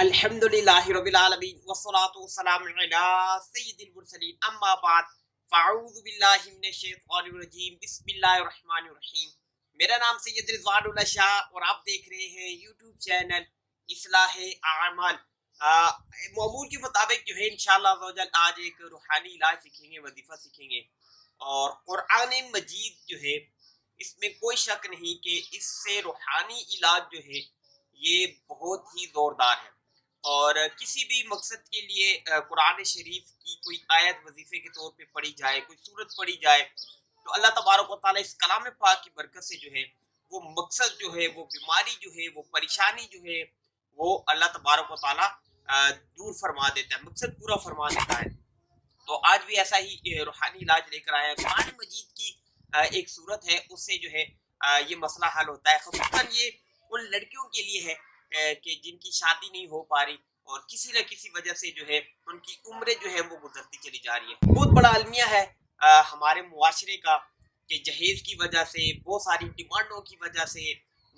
الحمدللہ رب العالمین والصلاة والسلام علی سید المرسلین اما بعد فاعوذ باللہ من الشیطان الرجیم بسم اللہ الرحمن الرحیم۔ میرا نام سید رضوان اللہ شاہ اور آپ دیکھ رہے ہیں یوٹیوب چینل اصلاح اعمال۔ معمول کے مطابق جو ہے انشاءاللہ آج ایک روحانی علاج سیکھیں گے، وظیفہ سیکھیں گے، اور قرآن مجید جو ہے اس میں کوئی شک نہیں کہ اس سے روحانی علاج جو ہے یہ بہت ہی زوردار ہے، اور کسی بھی مقصد کے لیے قرآن شریف کی کوئی آیت وظیفے کے طور پہ پڑھی جائے، کوئی صورت پڑھی جائے، تو اللہ تبارک و تعالیٰ اس کلام پاک کی برکت سے جو ہے وہ مقصد جو ہے، وہ بیماری جو ہے، وہ پریشانی جو ہے، وہ اللہ تبارک و تعالیٰ دور فرما دیتا ہے، مقصد پورا فرما دیتا ہے۔ تو آج بھی ایسا ہی روحانی علاج لے کر آیا ہے۔ قرآن مجید کی ایک صورت ہے، اس سے جو ہے یہ مسئلہ حل ہوتا ہے۔ خصوصاً یہ ان لڑکیوں کے لیے ہے کہ جن کی شادی نہیں ہو پا رہی اور کسی نہ کسی وجہ سے جو ہے ان کی عمریں جو ہے وہ گزرتی چلی جا رہی ہے۔ بہت بڑا المیہ ہے ہمارے معاشرے کا کہ جہیز کی وجہ سے، بہت ساری ڈیمانڈوں کی وجہ سے،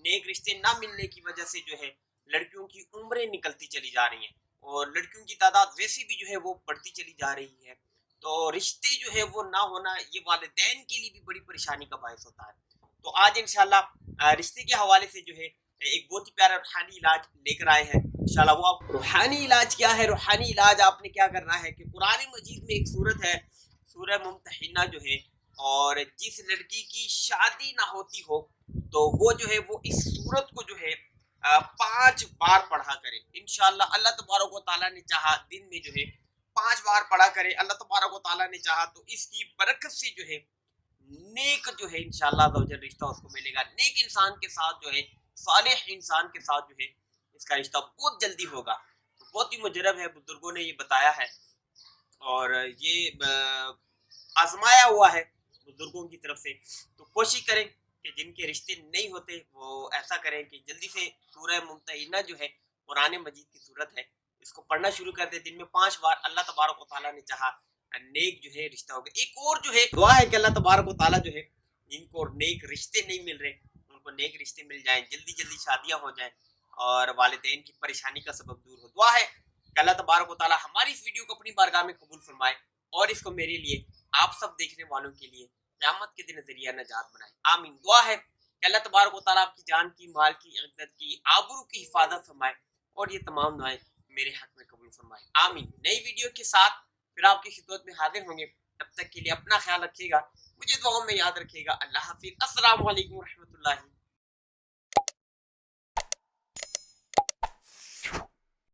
نیک رشتے نہ ملنے کی وجہ سے جو ہے لڑکیوں کی عمریں نکلتی چلی جا رہی ہیں، اور لڑکیوں کی تعداد ویسے بھی جو ہے وہ بڑھتی چلی جا رہی ہے۔ تو رشتے جو ہے وہ نہ ہونا یہ والدین کے لیے بھی بڑی پریشانی کا باعث ہوتا ہے۔ تو آج انشاءاللہ رشتے کے حوالے سے جو ہے ایک بہت ہی پیارا روحانی علاج لے کر آئے ہیں انشاءاللہ۔ وہ آپ روحانی علاج کیا ہے؟ روحانی علاج آپ نے کیا کرنا ہے کہ قرآن مجید میں ایک صورت ہے، سورہ ممتحنہ جو ہے، اور جس لڑکی کی شادی نہ ہوتی ہو تو وہ جو ہے وہ اس صورت کو جو ہے 5 بار پڑھا کرے انشاءاللہ۔ اللہ تبارک و تعالیٰ نے چاہا دن میں جو ہے 5 بار پڑھا کرے، اللہ تبارک و تعالیٰ نے چاہا تو اس کی برکت سے جو ہے نیک جو ہے انشاءاللہ رشتہ اس کو ملے گا، نیک انسان کے ساتھ جو ہے، صالح انسان کے ساتھ جو ہے اس کا رشتہ بہت جلدی ہوگا۔ بہت ہی مجرب ہے، بزرگوں نے یہ بتایا ہے، اور یہ آزمایا ہوا ہے بزرگوں کی طرف سے۔ تو کوشش کریں کہ جن کے رشتے نہیں ہوتے وہ ایسا کریں کہ جلدی سے سورہ ممتحنہ جو ہے قرآن مجید کی صورت ہے، اس کو پڑھنا شروع کر دیں دن میں 5 بار۔ اللہ تبارک و تعالیٰ نے چاہا نیک جو ہے رشتہ ہوگا۔ ایک اور جو ہے دعا ہے کہ اللہ تبارک و تعالیٰ جو ہے جن کو نیک رشتے نہیں مل رہے ان کو نیک رشتے مل جائیں، جلدی جلدی شادیاں ہو جائیں، اور والدین کی پریشانی کا سبب دور ہو۔ دعا ہے کہ اللہ تبارک و تعالیٰ ہماری اس ویڈیو کو اپنی بارگاہ میں قبول فرمائے، اور اس کو میرے لیے، آپ سب دیکھنے والوں کے لیے قیامت کے دن ذریعہ نجات بنائے، آمین۔ دعا ہے کہ اللہ تبارک و تعالیٰ آپ کی جان کی، مال کی، عزت کی، آبرو کی حفاظت فرمائے، اور یہ تمام دعائیں میرے حق میں قبول فرمائے، آمین۔ نئی ویڈیو کے ساتھ پھر آپ کی خدمت میں حاضر ہوں گے، تب تک کے لیے اپنا خیال رکھیے گا، مجھے دعاؤں میں یاد رکھیے گا۔ اللہ حافظ، السلام علیکم ورحمۃ اللہ